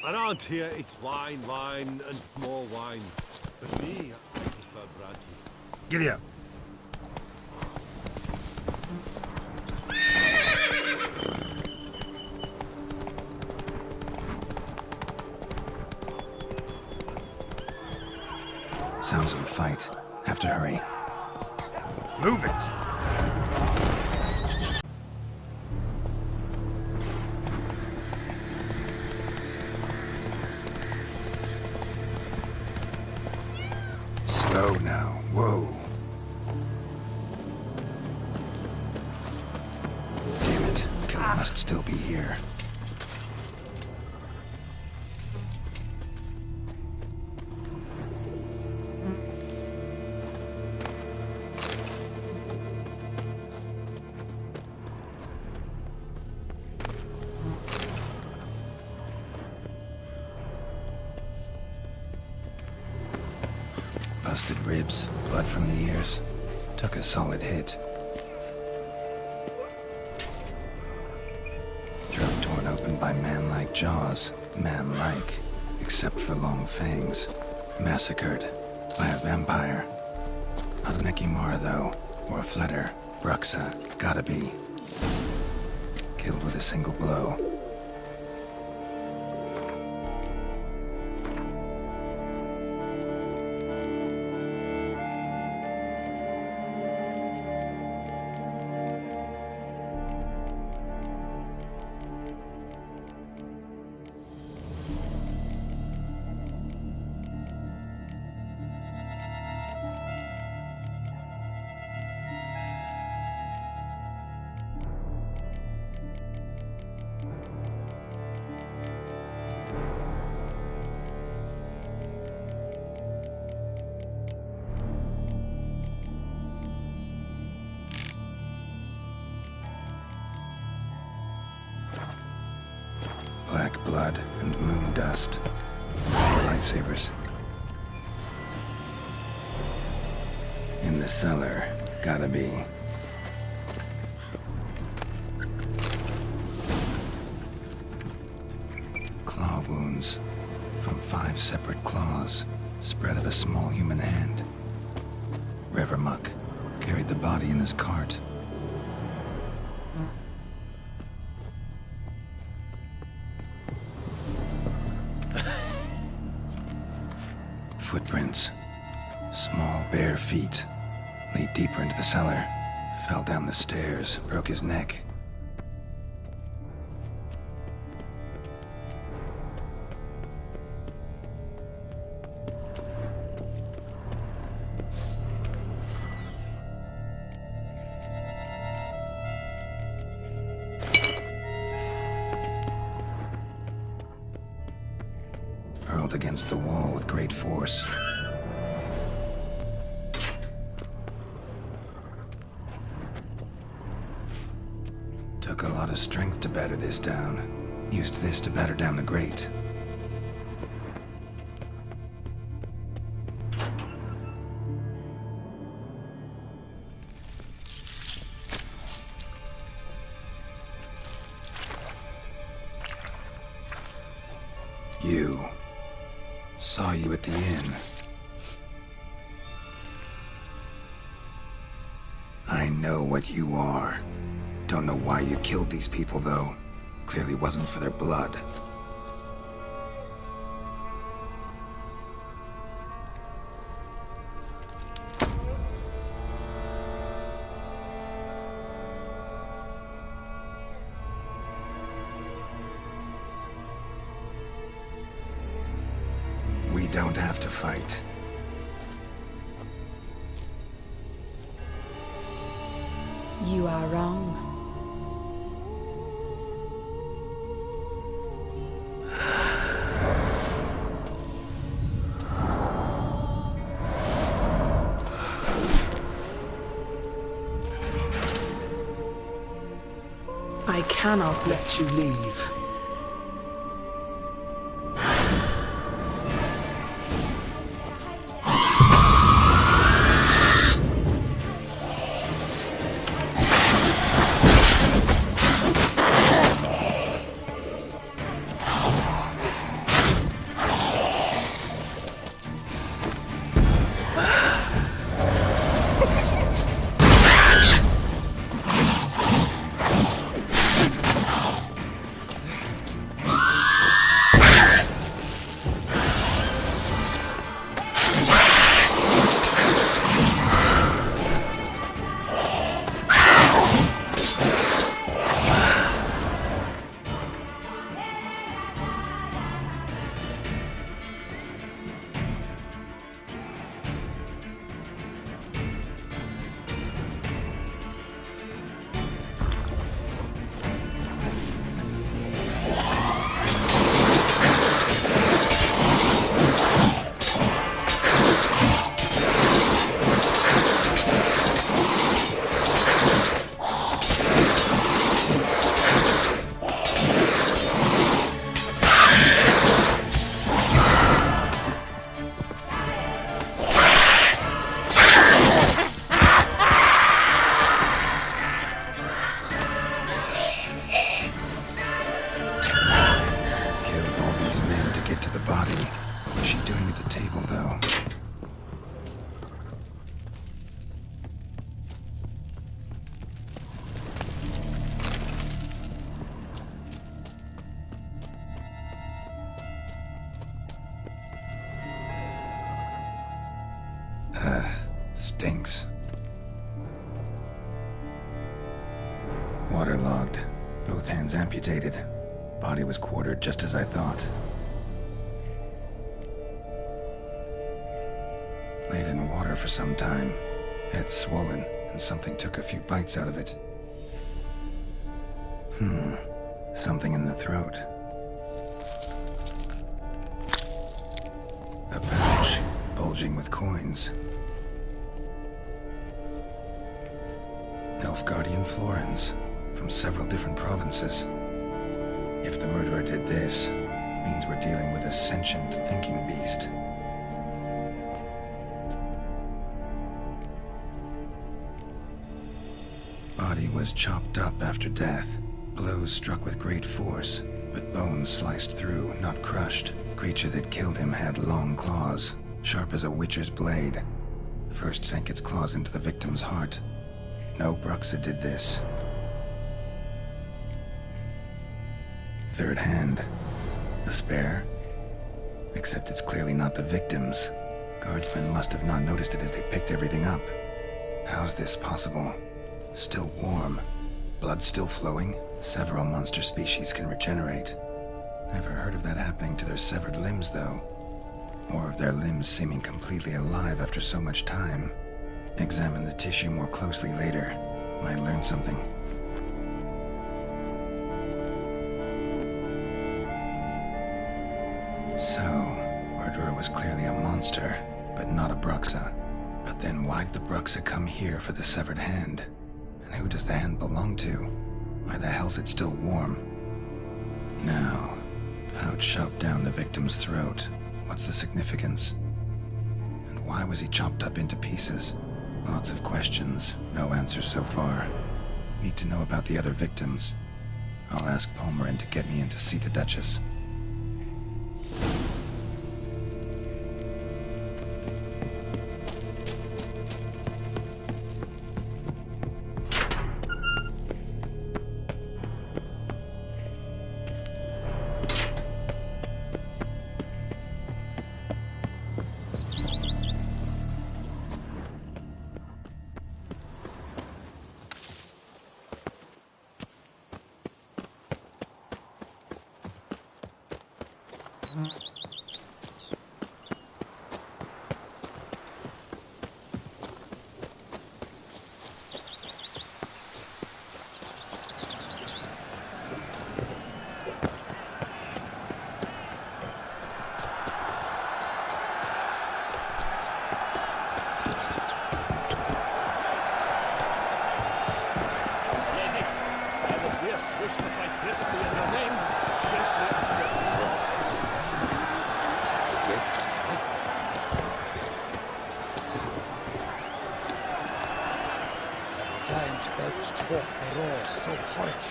Around here, it's wine, wine, and more wine. But me, I prefer brandy. Giddy up. Sounds of a fight. Have to hurry. Move it! Slow now. Whoa. Damn it. Killer must still be here. Busted ribs, blood from the ears. Took a solid hit. Throat torn open by man-like jaws. Man-like, except for long fangs. Massacred by a vampire. Not an Ekimara, though, or a Fletter. Bruxa, gotta be. Killed with a single blow. Black blood and moon dust. Lightsabers. In the cellar, gotta be. Claw wounds from 5 separate claws, spread of a small human hand. Revermuck carried the body in his cart. Footprints. Small, bare feet. Lead deeper into the cellar. Fell down the stairs, broke his neck. Hurled against the wall with great force. Took a lot of strength to batter this down. Used this to batter down the grate. You. Saw you at the inn. I know what you are. Don't know why you killed these people, though. Clearly wasn't for their blood. We don't have to fight. You are wrong. I cannot let you leave. stinks. Waterlogged, both hands amputated. Body was quartered just as I thought. Laid in water for some time. Head swollen, and something took a few bites out of it. Something in the throat. A pouch, bulging with coins. Nilfgaardian florins, from several different provinces. If the murderer did this, means we're dealing with a sentient thinking beast. Body was chopped up after death. Blows struck with great force, but bones sliced through, not crushed. Creature that killed him had long claws, sharp as a witcher's blade. First sank its claws into the victim's heart. No Bruxa did this. Third hand. A spare? Except it's clearly not the victim's. Guardsmen must have not noticed it as they picked everything up. How's this possible? Still warm. Blood still flowing. Several monster species can regenerate. Never heard of that happening to their severed limbs, though. Or of their limbs seeming completely alive after so much time. Examine the tissue more closely later. Might learn something. So, murderer was clearly a monster, but not a Bruxa. But then why'd the Bruxa come here for the severed hand? And who does the hand belong to? Why the hell's it still warm? Now, pouch shoved down the victim's throat. What's the significance? And why was he chopped up into pieces? Lots of questions, no answers so far. Need to know about the other victims. I'll ask Palmerin to get me in to see the Duchess. Wish to fight fiercely in your name. Fiercely as your resources. Scared. The giant belched forth the roar so horrid.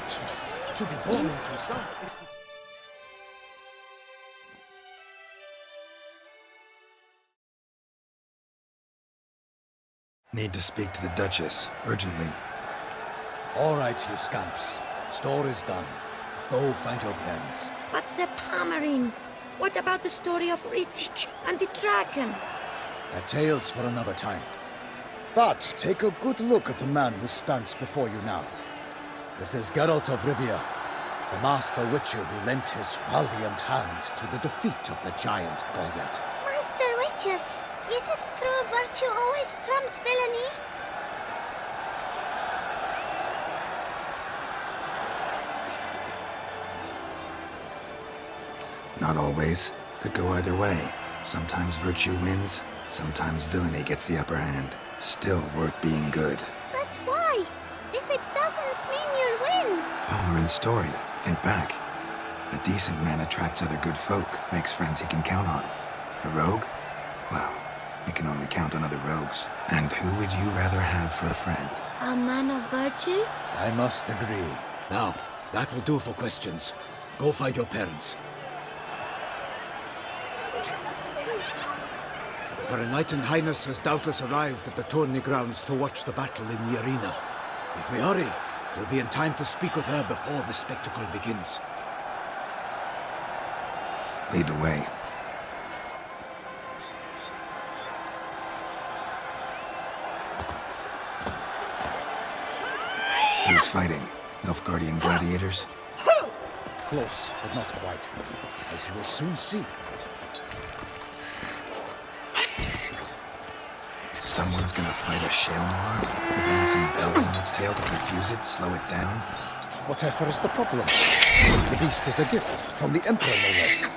Jeez, to be born into some is to... Need to speak to the Duchess, urgently. All right, you scamps. Store is done. Go find your parents. But the Palmerin, what about the story of Riddick and the dragon? They're tales for another time. But take a good look at the man who stands before you now. This is Geralt of Rivia, the master witcher who lent his valiant hand to the defeat of the giant Goliath. Master Witcher, is it true virtue always trumps villainy? Not always. Could go either way. Sometimes virtue wins, sometimes villainy gets the upper hand. Still worth being good. But why? If it doesn't mean you'll win. Palmerin's story. Think back. A decent man attracts other good folk, makes friends he can count on. A rogue? Well, you can only count on other rogues. And who would you rather have for a friend? A man of virtue? I must agree. Now, that will do for questions. Go find your parents. Her Enlightened Highness has doubtless arrived at the tourney grounds to watch the battle in the arena. If we hurry, we'll be in time to speak with her before the spectacle begins. Lead the way. Who's fighting? Nilfgaardian gladiators? Close, but not quite. As you will soon see. Someone's gonna fight a Shaelmar with only some bells in its tail to confuse it, slow it down? Whatever is the problem? The beast is a gift from the Emperor, no less.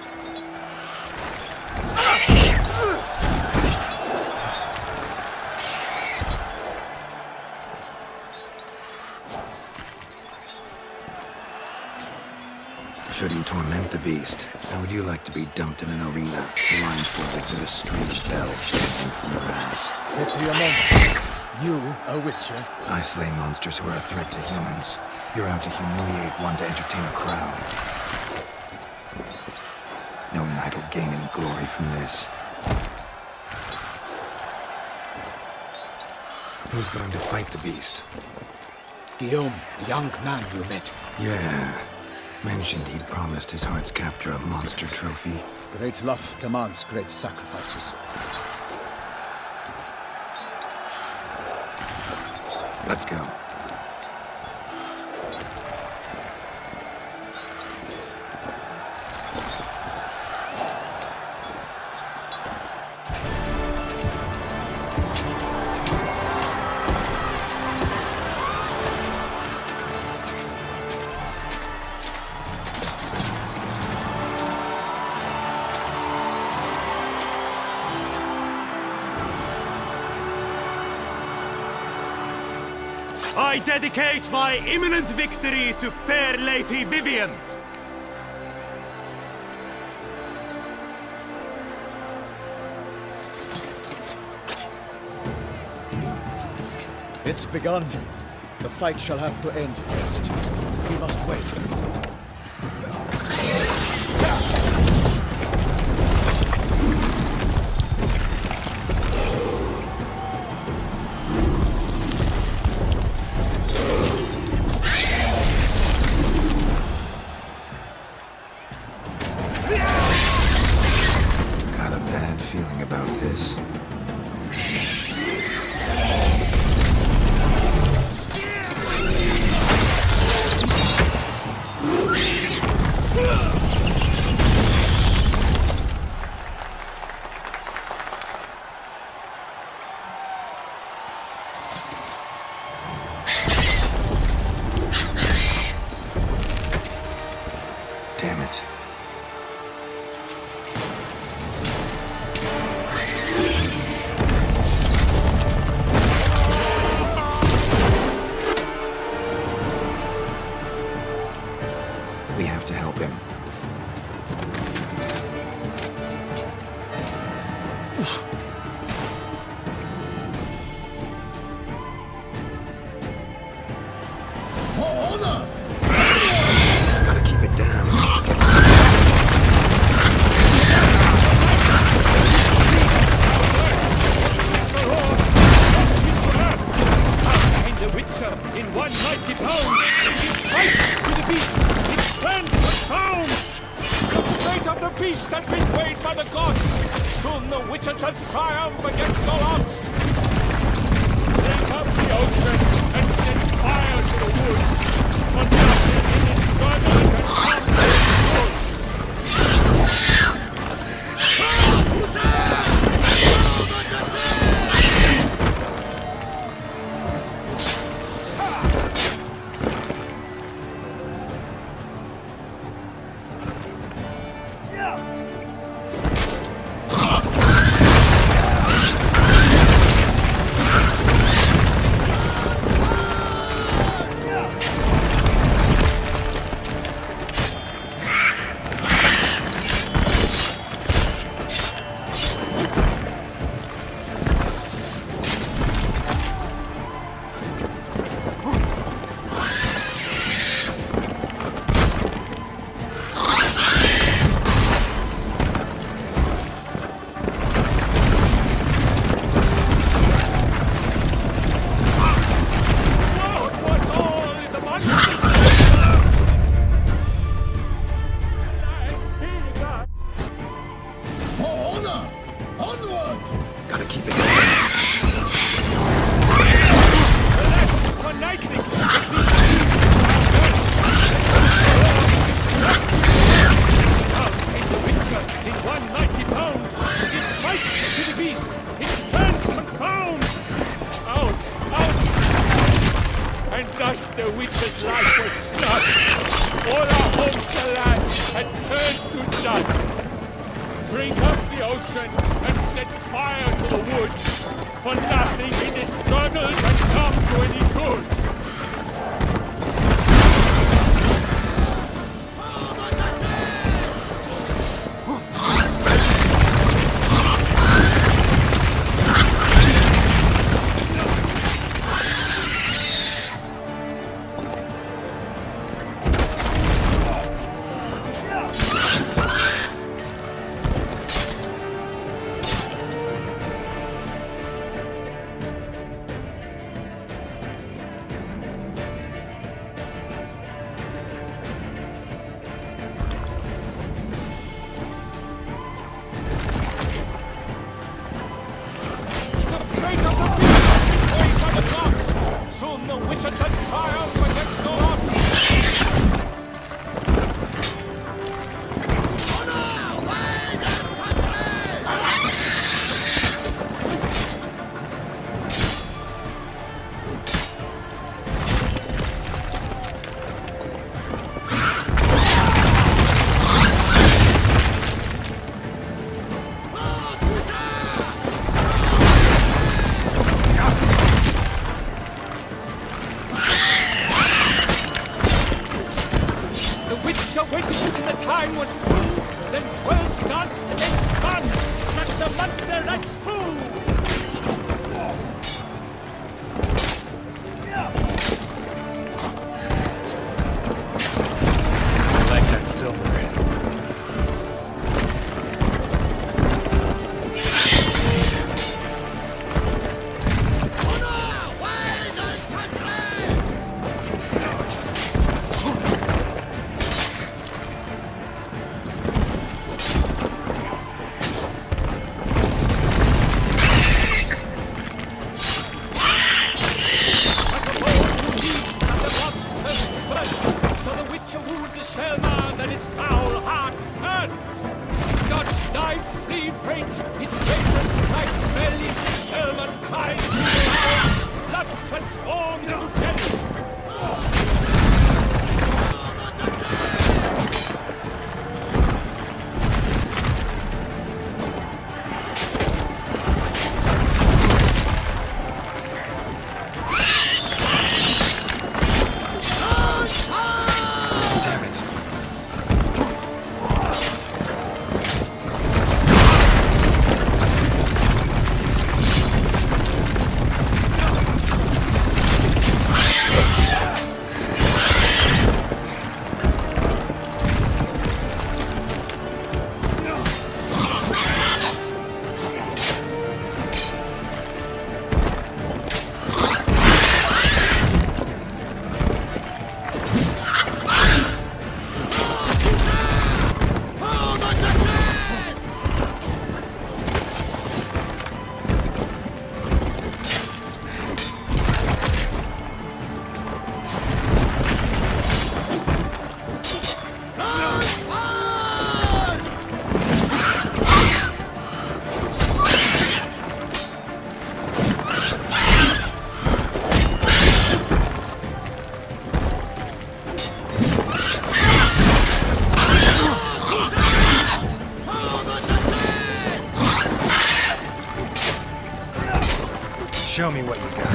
Should you torment the beast, how would you like to be dumped in an arena, blindfolded with a string of bells dancing from your ass? Pity a monster. You, a witcher? I slay monsters who are a threat to humans. You're out to humiliate one to entertain a crowd. No knight will gain any glory from this. Who's going to fight the beast? Guillaume, the young man you met. Yeah. Mentioned he'd promised his heart's capture a monster trophy. Great love demands great sacrifices. Let's go. I dedicate my imminent victory to fair Lady Vivian. It's begun. The fight shall have to end first. We must wait. Got a bad feeling about this. Damn it. We have to help him. For honor! Gotta keep it down. And the Witcher, in one mighty bound, fights to the beast. It stands the ground. The fate of the beast has been weighed by the gods. Soon the Witcher shall triumph against all odds. Break up the ocean and set fire to the wood. For nothing in this struggle can come to last the witch's life was snuffed, all our hopes, alas, had turned to dust. Drink up the ocean and set fire to the woods, for nothing in this struggle can come to any good. Soon the witches shall triumph against the odds. Waited till the time was true, then 12 danced and spun, struck the monster right through. I like that silver. Transforms into jelly! Damn it. Show me what you got.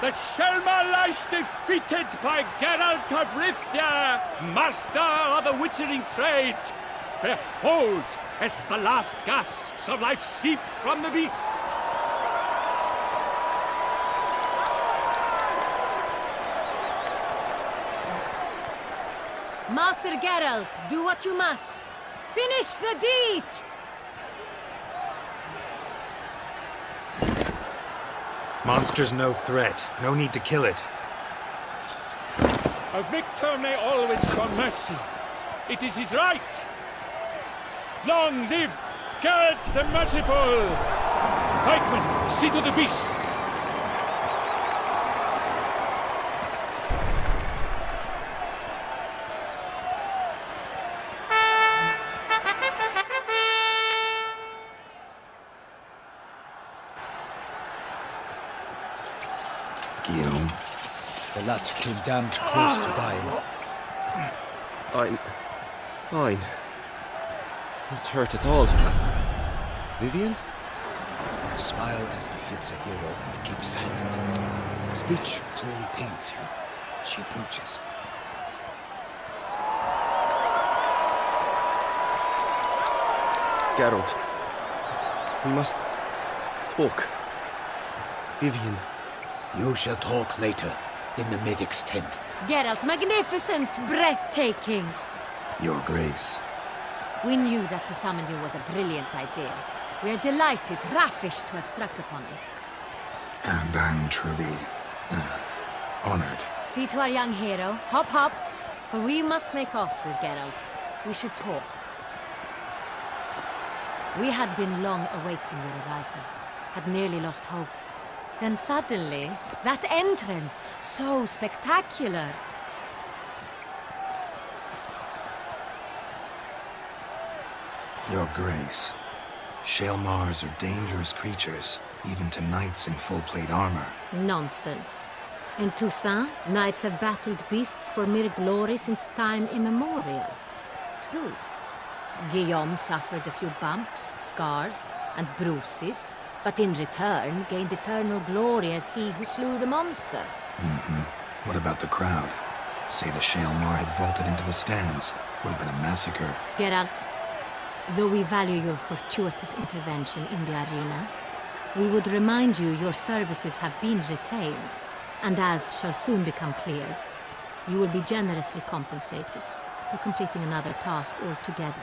The Shelma lies defeated by Geralt of Rivia, master of the witchering trade. Behold, as the last gasps of life seep from the beast. Master Geralt, do what you must. Finish the deed! Monster's no threat. No need to kill it. A victor may always show mercy. It is his right. Long live Geralt the Merciful! Pikeman, see to the beast. The lad came damned close to dying. I'm fine. Not hurt at all. Vivian? Smile as befits a hero and keep silent. Speech clearly pains you. She approaches. Geralt. We must talk. Vivian. You shall talk later, in the medic's tent. Geralt, magnificent, breathtaking. Your Grace. We knew that to summon you was a brilliant idea. We are delighted, ravished to have struck upon it. And I'm truly honored. See to our young hero. Hop, hop. For we must make off with Geralt. We should talk. We had been long awaiting your arrival. Had nearly lost hope. Then suddenly, that entrance, so spectacular. Your Grace. Shaelmars are dangerous creatures, even to knights in full plate armor. Nonsense. In Toussaint, knights have battled beasts for mere glory since time immemorial. True. Guillaume suffered a few bumps, scars, and bruises, but in return gained eternal glory as he who slew the monster. What about the crowd? Say the Shaelmar had vaulted into the stands. Would have been a massacre. Geralt, though we value your fortuitous intervention in the arena, we would remind you your services have been retained, and as shall soon become clear, you will be generously compensated for completing another task altogether.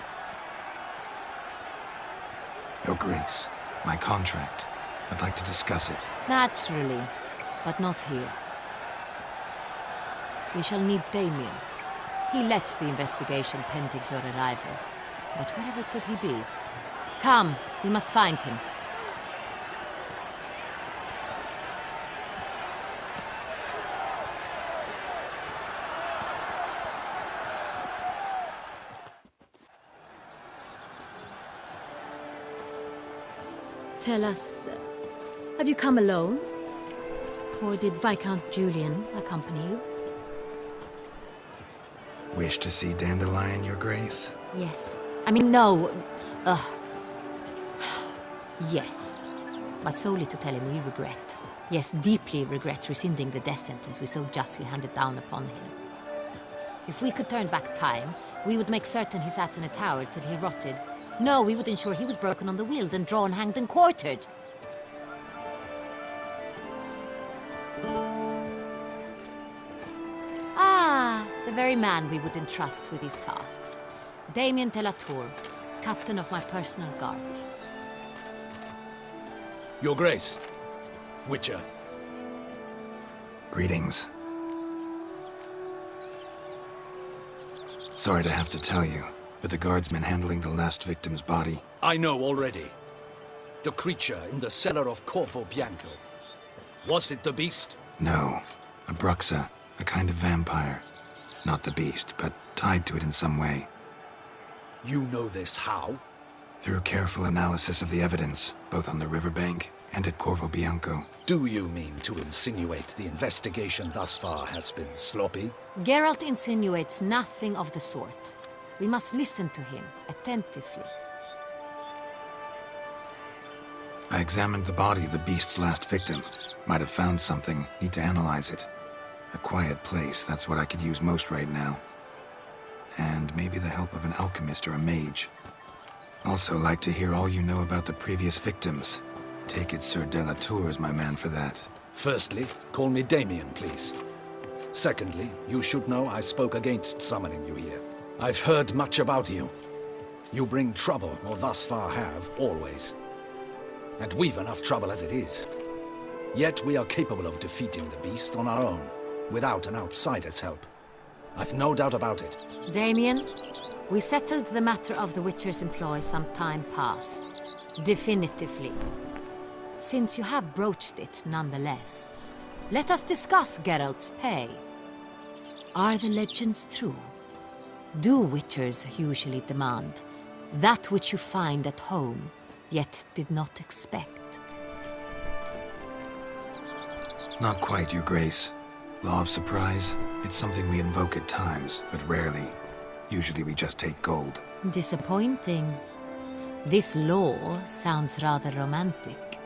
Your Grace, my contract. I'd like to discuss it. Naturally, but not here. We shall need Damien. He led the investigation pending your arrival. But wherever could he be? Come, we must find him. Tell us, have you come alone? Or did Viscount Julian accompany you? Wish to see Dandelion, Your Grace? Yes. I mean, no. Yes. But solely to tell him we regret. Yes, deeply regret rescinding the death sentence we so justly handed down upon him. If we could turn back time, we would make certain he sat in a tower till he rotted. No, we would ensure he was broken on the wheel, then drawn, hanged, and quartered. Ah, the very man we would entrust with these tasks. Damien de la Tour, captain of my personal guard. Your Grace. Witcher. Greetings. Sorry to have to tell you, but the guardsman handling the last victim's body... I know already. The creature in the cellar of Corvo Bianco. Was it the beast? No. A Bruxa, a kind of vampire. Not the beast, but tied to it in some way. You know this how? Through careful analysis of the evidence, both on the riverbank and at Corvo Bianco. Do you mean to insinuate the investigation thus far has been sloppy? Geralt insinuates nothing of the sort. We must listen to him attentively. I examined the body of the beast's last victim. Might have found something. Need to analyze it. A quiet place, that's what I could use most right now. And maybe the help of an alchemist or a mage. Also like to hear all you know about the previous victims. Take it Sir de la Tour is my man for that. Firstly, call me Damien, please. Secondly, you should know I spoke against summoning you here. I've heard much about you. You bring trouble, or thus far have, always. And we've enough trouble as it is. Yet we are capable of defeating the beast on our own, without an outsider's help. I've no doubt about it. Damien, we settled the matter of the Witcher's employ some time past. Definitively. Since you have broached it nonetheless, let us discuss Geralt's pay. Are the legends true? Do Witchers usually demand that which you find at home, yet did not expect? Not quite, Your Grace. Law of surprise? It's something we invoke at times, but rarely. Usually we just take gold. Disappointing. This law sounds rather romantic.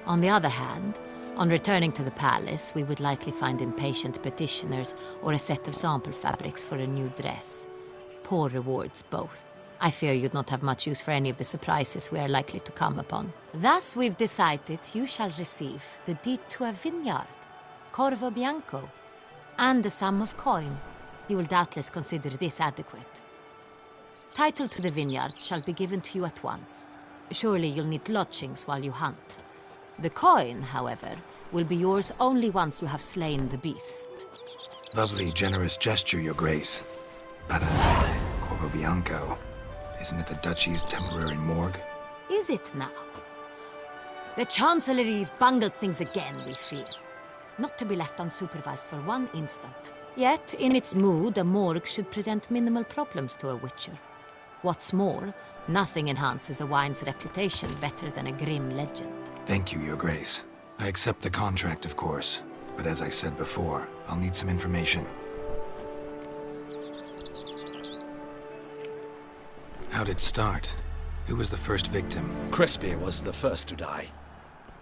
On the other hand, on returning to the palace, we would likely find impatient petitioners or a set of sample fabrics for a new dress. Poor rewards, both. I fear you'd not have much use for any of the surprises we are likely to come upon. Thus, we've decided you shall receive the deed to a vineyard, Corvo Bianco, and a sum of coin. You will doubtless consider this adequate. Title to the vineyard shall be given to you at once. Surely you'll need lodgings while you hunt. The coin, however, will be yours only once you have slain the beast. Lovely, generous gesture, Your Grace. But, Corvo Bianco, isn't it the Duchy's temporary morgue? Is it now? The Chancellery's bungled things again, we fear. Not to be left unsupervised for one instant. Yet, in its mood, a morgue should present minimal problems to a witcher. What's more, nothing enhances a wine's reputation better than a grim legend. Thank you, Your Grace. I accept the contract, of course. But as I said before, I'll need some information. How'd it start? Who was the first victim? Crespi was the first to die.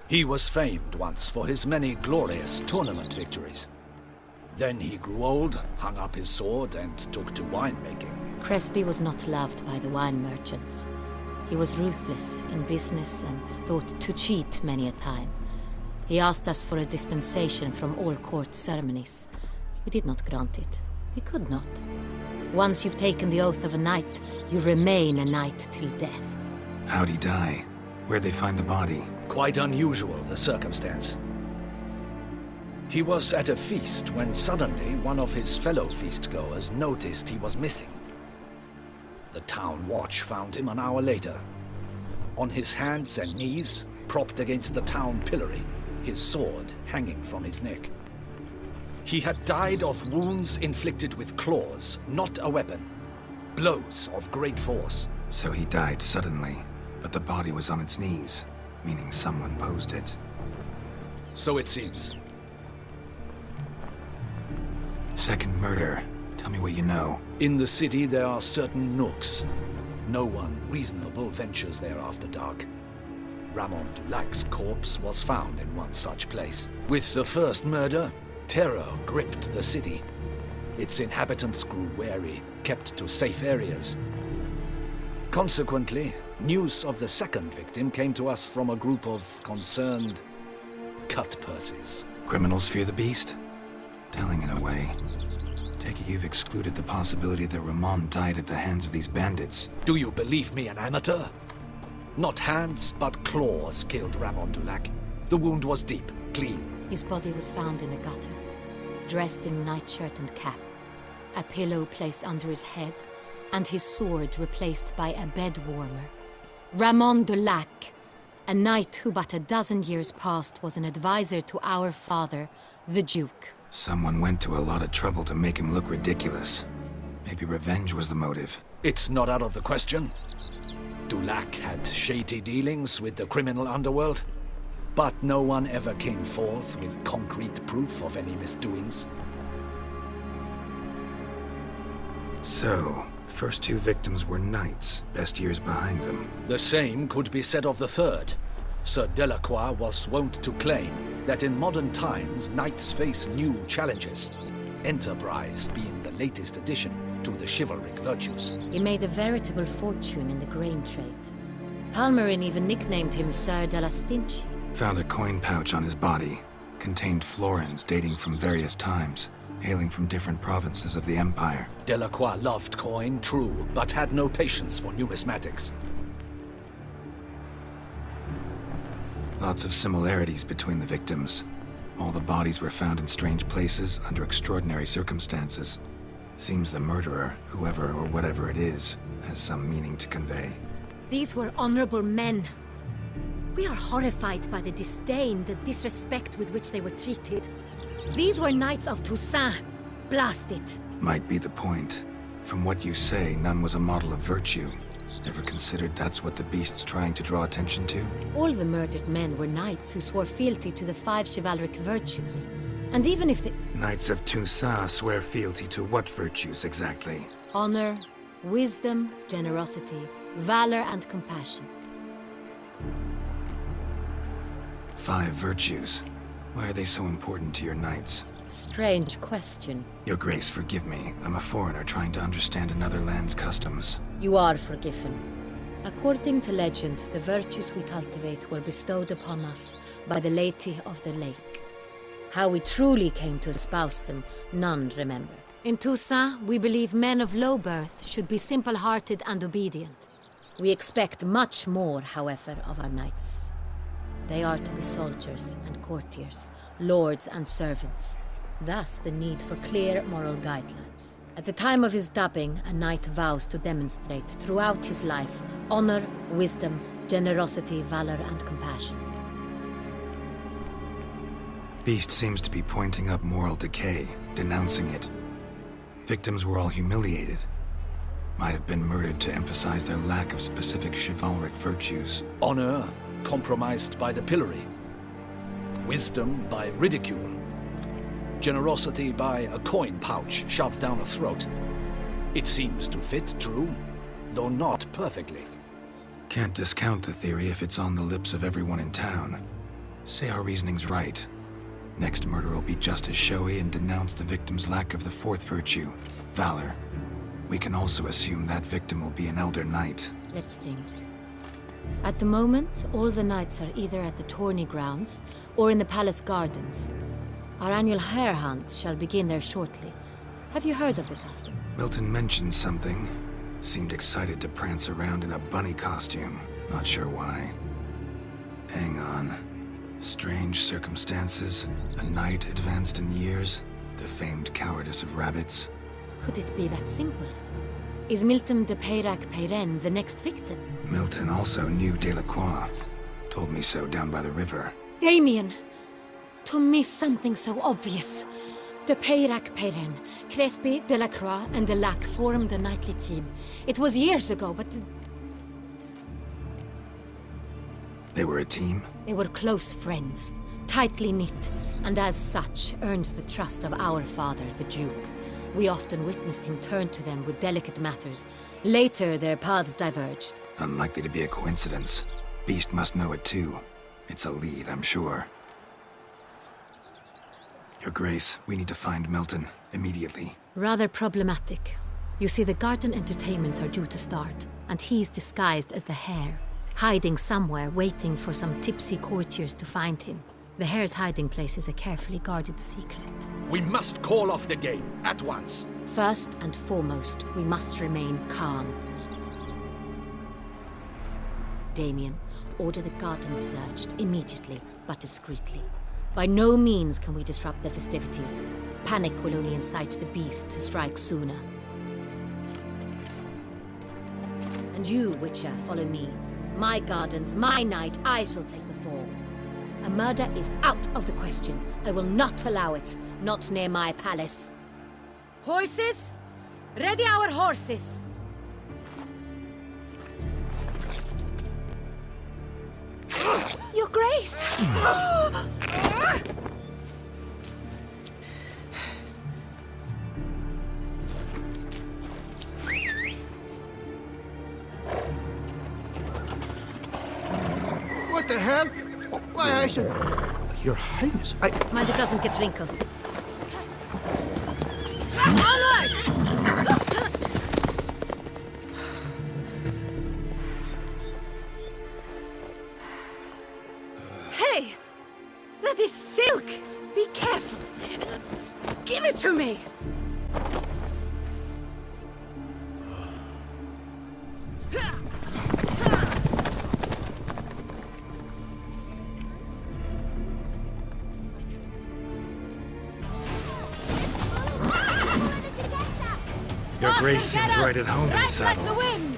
He was famed once for his many glorious tournament victories. Then he grew old, hung up his sword, and took to winemaking. Crespi was not loved by the wine merchants. He was ruthless in business and thought to cheat many a time. He asked us for a dispensation from all court ceremonies. We did not grant it. We could not. Once you've taken the oath of a knight, you remain a knight till death. How'd he die? Where'd they find the body? Quite unusual, the circumstance. He was at a feast when suddenly one of his fellow feastgoers noticed he was missing. The town watch found him an hour later. On his hands and knees, propped against the town pillory, his sword hanging from his neck. He had died of wounds inflicted with claws, not a weapon. Blows of great force. So he died suddenly, but the body was on its knees, meaning someone posed it. So it seems. Second murder. Tell me what you know. In the city there are certain nooks. No one reasonable ventures there after dark. Ramon Dulac's corpse was found in one such place. With the first murder, terror gripped the city. Its inhabitants grew wary, kept to safe areas. Consequently, news of the second victim came to us from a group of concerned cut-purses. Criminals fear the beast? Telling in a way. Take it you've excluded the possibility that Ramon died at the hands of these bandits. Do you believe me an amateur? Not hands, but claws killed Ramon Dulac. The wound was deep, clean. His body was found in the gutter, dressed in nightshirt and cap, a pillow placed under his head, and his sword replaced by a bed warmer. Ramon Dulac, a knight who but a dozen years past was an advisor to our father, the Duke. Someone went to a lot of trouble to make him look ridiculous. Maybe revenge was the motive. It's not out of the question. Dulac had shady dealings with the criminal underworld, but no one ever came forth with concrete proof of any misdoings. So, first two victims were knights, best years behind them. The same could be said of the third. Sir Delacroix was wont to claim that in modern times, knights face new challenges, enterprise being the latest addition to the chivalric virtues. He made a veritable fortune in the grain trade. Palmerin even nicknamed him Sir de la Stinchi. Found a coin pouch on his body. Contained florins dating from various times, hailing from different provinces of the Empire. Delacroix loved coin, true, but had no patience for numismatics. Lots of similarities between the victims. All the bodies were found in strange places under extraordinary circumstances. Seems the murderer, whoever or whatever it is, has some meaning to convey. These were honorable men. We are horrified by the disdain, the disrespect with which they were treated. These were knights of Toussaint. Blast it. Might be the point. From what you say, none was a model of virtue. Ever considered that's what the beast's trying to draw attention to? All the murdered men were knights who swore fealty to the 5 chivalric virtues. And even if the Knights of Toussaint swear fealty to what virtues exactly? honor, wisdom, generosity, valor, and compassion. 5 virtues. Why are they so important to your knights? Strange question. Your Grace, forgive me. I'm a foreigner trying to understand another land's customs. You are forgiven. According to legend, the virtues we cultivate were bestowed upon us by the Lady of the Lake. How we truly came to espouse them, none remember. In Toussaint, we believe men of low birth should be simple-hearted and obedient. We expect much more, however, of our knights. They are to be soldiers and courtiers, lords and servants. Thus, the need for clear moral guidelines. At the time of his dubbing, a knight vows to demonstrate throughout his life honor, wisdom, generosity, valor, and compassion. Beast seems to be pointing up moral decay, denouncing it. Victims were all humiliated. Might have been murdered to emphasize their lack of specific chivalric virtues. Honor compromised by the pillory. Wisdom by ridicule. Generosity by a coin pouch shoved down a throat. It seems to fit, true, though not perfectly. Can't discount the theory if it's on the lips of everyone in town. Say our reasoning's right. Next murder will be just as showy and denounce the victim's lack of the 4th virtue, valor. We can also assume that victim will be an elder knight. Let's think. At the moment, all the knights are either at the tourney grounds or in the palace gardens. Our annual hare hunt shall begin there shortly. Have you heard of the custom? Milton mentioned something. Seemed excited to prance around in a bunny costume. Not sure why. Hang on. Strange circumstances, a knight advanced in years, the famed cowardice of rabbits. Could it be that simple? Is Milton de Peyrac-Peyren the next victim? Milton also knew Delacroix. Told me so down by the river. Damien! To miss something so obvious. De Peyrac-Peyren, Crespi, Delacroix, and Delac formed a knightly team. It was years ago, but They were a team? they were close friends, tightly knit, and as such earned the trust of our father, the Duke. We often witnessed him turn to them with delicate matters. Later, their paths diverged. Unlikely to be a coincidence. Beast must know it too. It's a lead, I'm sure. Your Grace, we need to find Milton, immediately. Rather problematic. You see, the garden entertainments are due to start, and he's disguised as the hare, hiding somewhere, waiting for some tipsy courtiers to find him. The hare's hiding place is a carefully guarded secret. We must call off the game, at once. First and foremost, we must remain calm. Damien, order the garden searched immediately, but discreetly. By no means can we disrupt the festivities. Panic will only incite the beast to strike sooner. And you, Witcher, follow me. My gardens, my night, I shall take the fall. A murder is out of the question. I will not allow it. Not near my palace. Horses? Ready our horses! Your Grace! What the hell? Why, I said... Your Highness, Mind it doesn't get wrinkled. All right! Hey! That is silk! Be careful! Give it to me! Your Grace seems right at home in the Right like saddle. the wind!